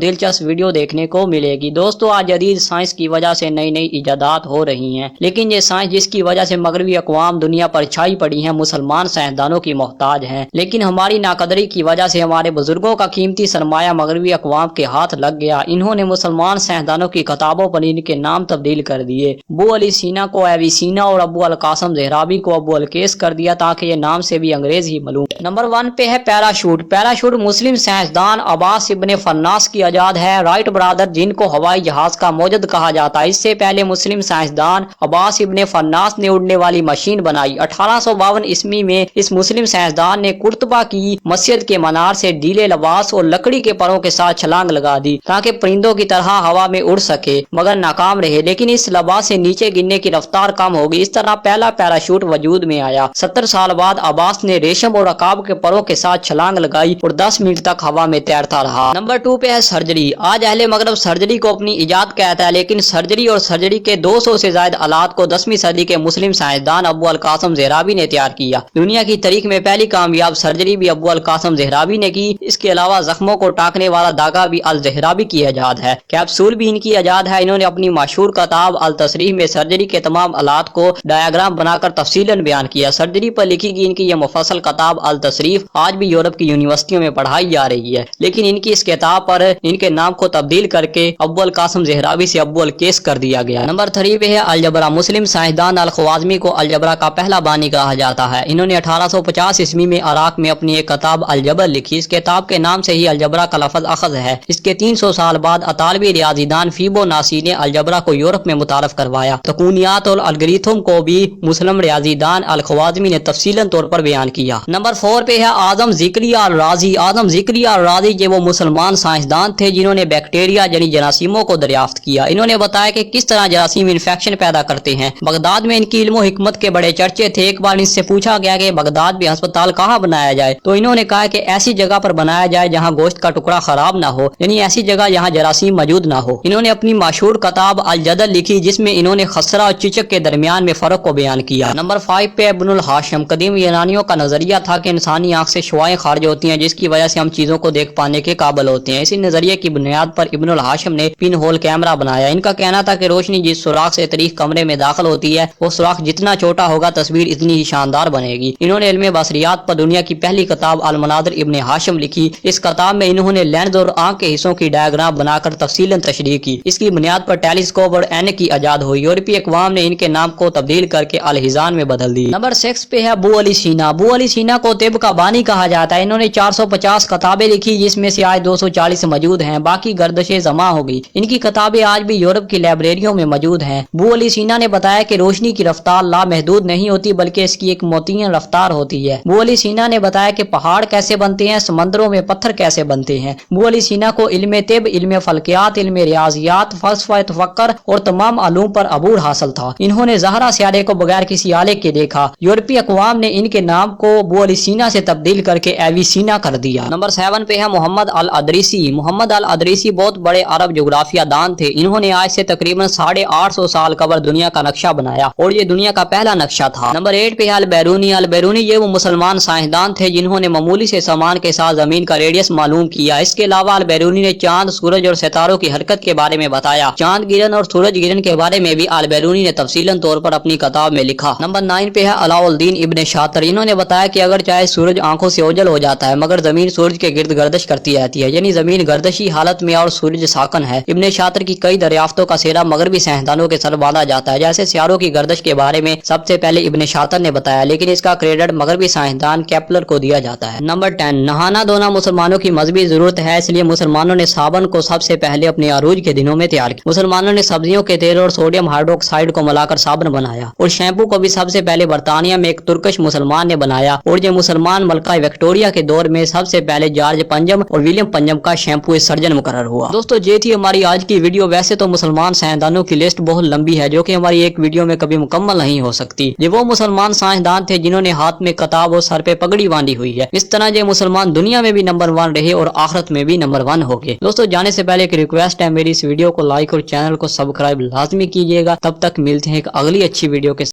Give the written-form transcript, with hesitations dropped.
दिलचस्प वीडियो देखने को मिलेगी। दोस्तों आज जदीद साइंस की वजह से नई नई इजादात हो रही हैं, लेकिन ये साइंस जिसकी वजह से मगरबी अक़वाम दुनिया पर छाई पड़ी हैं, मुसलमान साइंसदानों की मोहताज हैं। लेकिन हमारी नाकदरी की वजह से हमारे बुजुर्गों का कीमती सरमाया मगरबी अक़वाम के हाथ लग गया। इन्होंने मुसलमान साइंसदानों की किताबों पर इनके नाम तब्दील कर दिए। अबू अली सीना को एविसीना और अबू अल कासिम ज़हराबी को अबू अल केस कर दिया, ताकि ये नाम से भी अंग्रेज ही मालूम। नंबर 1 पे है पैराशूट। पैराशूट मुस्लिम साइंसदान अब्बास इब्ने फन्नास की इजाद है। राइट ब्रदर जिनको हवाई जहाज का मौजद कहा जाता है। इससे पहले मुस्लिम साइंसदान अब्बास इब्ने फन्नास ने उड़ने वाली मशीन बनाई। 1852 ईस्वी में इस मुस्लिम साइंसदान ने कुर्तबा की मस्जिद के मनार से ढीले लबास और लकड़ी के परों के साथ छलांग लगा दी, ताकि परिंदों की तरह हवा में उड़ सके, मगर नाकाम रहे। लेकिन इस लबास से नीचे गिरने की रफ्तार कम होगी। इस तरह पहला पैराशूट वजूद में आया। 70 साल बाद अब्बास ने रेशम और अकाब के परों के साथ छलांग लगाई और 10 मिनट तक हवा में तैरता रहा। नंबर 2 पे है सर्जरी। आज अहले मगरब सर्जरी को अपनी इजाद कहता है, लेकिन सर्जरी और सर्जरी के 200 से ज्यादा आलात को 10वीं सदी के मुस्लिम साइंसदान अबू अल कासिम ज़हराबी ने तैयार किया। दुनिया की तारीख में पहली कामयाब सर्जरी भी अबू अल कासिम ज़हराबी ने की। इसके अलावा जख्मों को टाकने वाला धागा भी अल ज़हराबी की इजाद है। कैप्सूल भी इनकी इजाद है। इन्होंने अपनी मशहूर किताब अल तसरीह में सर्जरी के तमाम आलात को डायग्राम बनाकर तफसीलन बयान किया। सर्जरी पर लिखी गई इनकी यह मुफस्सल किताब अल तसरीह आज भी यूरोप की यूनिवर्सिटियों में पढ़ाई जा रही है, लेकिन इनकी इस किताब पर इनके नाम को तब्दील करके अबू अल कासिम ज़हराबी से अबू अल केस कर दिया गया। नंबर 3 पे है अलजबरा। मुस्लिम साइंसदान अल ख्वाज़मी को अलजबरा का पहला बानी कहा जाता है। इन्होंने 1850 ईस्वी में इराक में अपनी एक किताब अलजबर लिखी। इस किताब के नाम से ही अलजबरा का लफ्ज़ अखज़ है। इसके 300 साल बाद अतालवी रियाजीदान फिबोनाची ने अलजबरा को यूरोप में मुतारफ करवाया। तकूनियात और अलगोरिथम को भी मुस्लिम रियाजीदान अल ख्वाज़मी ने तफसीलन तौर पर बयान किया। नंबर 4 पे है आजम ज़िक्रिया अल राज़ी। आजम ज़िक्रिया अल राज़ी ये वो मुसलमान साइंसदान थे जिन्होंने बैक्टीरिया यानी जरासीमों को दरियाफ्त किया। इन्होंने बताया कि किस तरह जरासीम इन्फेक्शन पैदा करते हैं। बगदाद में इनकी इल्म हिकमत के बड़े चर्चे थे। एक बार इनसे पूछा गया कि बगदाद में अस्पताल कहाँ बनाया जाए, तो इन्होंने कहा कि ऐसी जगह पर बनाया जाए जहाँ गोश्त का टुकड़ा खराब ना हो, यानी ऐसी जगह जहाँ जरासीम मौजूद ना हो। इन्होंने अपनी मशहूर किताब अल जदल लिखी, जिसमें इन्होंने खसरा और चिचक के दरमियान में फर्क को बयान किया। नंबर 5 पे इब्नुल हाशिम। कदीम यूनानियों का नजरिया था कि इंसानी आंख से शुआएं खारिज होती हैं, जिसकी वजह से हम चीजों को देख पाने के काबिल होते हैं। इसी नजरिए की बुनियाद पर इब्नुल हाशिम ने पिन होल कैमरा बनाया। इनका कहना था कि रोशनी जिस सुराख से तरीक कमरे में दाखिल होती है, वो सुराख जितना छोटा होगा तस्वीर इतनी ही शानदार बनेगी। इन्होंने इल्म बसरियात पर दुनिया की पहली किताब अल मनादिर इब्ने हाशिम लिखी। इस किताब में इन्होंने लेंस और आंख के हिस्सों की डायग्राम बनाकर तफसीलन तशरीह की। इसकी बुनियाद पर टेलीस्कोप और ऐनक की इजाद हुई। यूरोपीय अक़वाम ने इनके नाम को तब्दील करके अल हिजान में बदल दी। नंबर 6 पे है अबू अली सीना। अबू अली सीना को तिब का बानी कहा जाता है। इन्होंने 450 किताबें लिखी, जिसमें से आज 240 मौजूद हैं, बाकी गर्दशें जमा हो गई। इनकी किताबें आज भी यूरोप की लाइब्रेरियों में मौजूद हैं। अबू अली सीना ने बताया कि रोशनी की रफ्तार लामहदूद नहीं होती, बल्कि इसकी एक मुतय्यन रफ्तार होती है। अबू अली सीना ने बताया कि पहाड़ कैसे बनते हैं, समंदरों में पत्थर कैसे बनते हैं। अबू अली सीना को इल्म तिब, इल्म फल्कियात, इल्म रियाजियात, फलसफा तफक्कुर और तमाम अलूम पर अबूर हासिल था। इन्होंने ज़हरा सियारे को बगैर किसी आले के देखा। यूरोपीय अक़वाम ने इनके नाम को अबू अली सीना से तब्दील करके एविसीना कर दिया। नंबर 7 पे है मोहम्मद अल अदरीसी। मोहम्मद अल अदरीसी बहुत बड़े अरब जोग्राफिया दान थे। इन्होंने आज से तकरीबन 850 साल कबल दुनिया का नक्शा बनाया और ये दुनिया का पहला नक्शा था। नंबर 8 पे है अल बैरूनी। अल बैरूनी ये वो मुसलमान साइंसदान थे जिन्होंने मामूली से सामान के साथ जमीन का रेडियस मालूम किया। इसके अलावा अल बैरूनी ने चांद, सूरज और सितारों की हरकत के बारे में बताया। चांद गिरन और सूरज गिरन के बारे में भी अल बैरूनी ने तफसीलन तौर पर अपनी किताब में लिखा। नंबर 9 पे है अलाउद्दीन इब्ने शातर। इन्होंने बताया कि अगर चाहे सूरज आंखों से ओझल हो जाता है, मगर जमीन सूरज के गिर्द गर्दश करती रहती है, यानी जमीन गर्दशी हालत में और सूरज साकन है। इब्ने शातर की कई दरियाफ्तों का सेरा मगरबी साइंसदानों के सर बांधा जाता है। जैसे सियारों की गर्दश के बारे में सबसे पहले इब्ने शातर ने बताया, लेकिन इसका क्रेडिट मगरबी साइंसदान केपलर को दिया जाता है। नंबर 10 नहाना धोना मुसलमानों की मजहबी जरूरत है, इसलिए मुसलमानों ने साबन को सबसे पहले अपने अरूज के दिनों में तैयार किया। मुसलमानों ने सब्जियों के तेल और सोडियम हाइड्रोक्साइड को मिलाकर साबन बनाया, और शैम्पू को भी सबसे पहले बर्तानिया में एक तुर्कश मुसलमान ने बनाया, और ये मुसलमान मलका विक्टोरिया के दौर में सबसे पहले जॉर्ज पंजम और विलियम पंजम का शैम्पू सर्जन मुकर्रर हुआ। दोस्तों ये थी हमारी आज की वीडियो। वैसे तो मुसलमान साइंसदानों की लिस्ट बहुत लंबी है, जो कि हमारी एक वीडियो में कभी मुकम्मल नहीं हो सकती। ये वो मुसलमान साइंसदान थे जिन्होंने हाथ में किताब और सर पे पगड़ी बांधी हुई है। इस तरह ये मुसलमान दुनिया में भी नंबर 1 रहे और आखिरत में भी नंबर 1 हो गए। दोस्तों जाने से पहले एक रिक्वेस्ट है, मेरी इस वीडियो को लाइक और चैनल को सब्सक्राइब लाजमी कीजिएगा। तब तक मिलते हैं एक अगली अच्छी वीडियो के